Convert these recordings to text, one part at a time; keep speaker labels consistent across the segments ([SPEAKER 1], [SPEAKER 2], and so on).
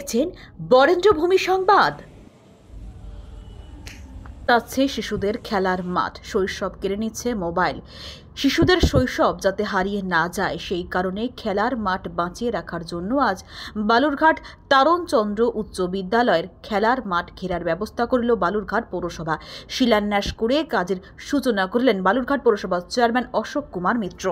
[SPEAKER 1] দেখছেন বরেন্দ্রভূমি সংবাদ। যাচ্ছে শিশুদের খেলার মাঠ, শৈশব কেড়ে নিচ্ছে মোবাইল। শিশুদের শৈশব যাতে হারিয়ে না যায় সেই কারণে খেলার মাঠ বাঁচিয়ে রাখার জন্য আজ বালুরঘাট তারণচন্দ্র উচ্চ বিদ্যালয়ের খেলার মাঠ ঘেরার ব্যবস্থা করল বালুরঘাট পৌরসভা। শিলান্যাস করে কাজের সূচনা করলেন বালুরঘাট পৌরসভার চেয়ারম্যান অশোক কুমার মিত্র।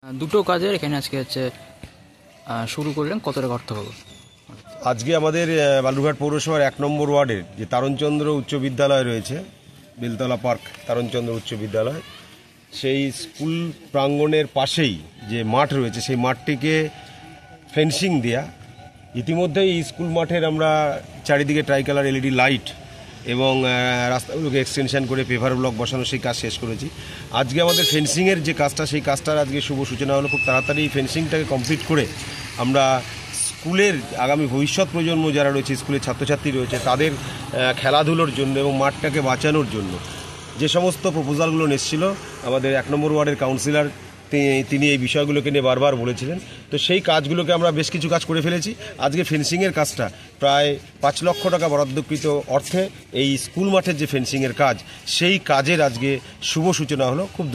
[SPEAKER 2] দুটো কাজের এখানে আজকে হচ্ছে শুরু করলেন, কতটা অর্থ হবে?
[SPEAKER 3] আজকে আমাদের বালুরঘাট পৌরসভার 1 নম্বর ওয়ার্ডের যে তারণচন্দ্র উচ্চ বিদ্যালয় রয়েছে, বেলতলা পার্ক তারণচন্দ্র উচ্চ বিদ্যালয়, সেই স্কুল প্রাঙ্গণের পাশেই যে মাঠ রয়েছে সেই মাঠটিকে ফেন্সিং দেয়া। ইতিমধ্যেই স্কুল মাঠের আমরা চারিদিকে ট্রাইকালার এলইডি লাইট এবং রাস্তাগুলোকে এক্সটেনশন করে পেভার ব্লক বসানো সেই কাজ শেষ করেছি। আজকে আমাদের ফেন্সিংয়ের যে কাজটা সেই কাজটার আজকে শুভ সূচনা হলো। খুব তাড়াতাড়ি এই ফেন্সিংটাকে কমপ্লিট করে আমরা স্কুলের আগামী ভবিষ্যৎ প্রজন্ম যারা রয়েছে, স্কুলের ছাত্রছাত্রী রয়েছে, তাদের খেলাধুলোর জন্য এবং মাঠটাকে বাঁচানোর জন্য যে সমস্ত প্রপোজালগুলো এসেছিল আমাদের 1 নম্বর ওয়ার্ডের কাউন্সিলর তিনি এই বিষয়গুলোকে নিয়ে বারবার বলেছিলেন। তো সেই কাজগুলোকে আমরা বেশ কিছু কাজ করে ফেলেছি। আজকে ফেন্সিংয়ের কাজটা প্রায় 5 লক্ষ টাকা বরাদ্দকৃত অর্থে এই স্কুল মাঠের যে ফেন্সিংয়ের কাজ সেই কাজের আজকে শুভ সূচনা হলো। খুব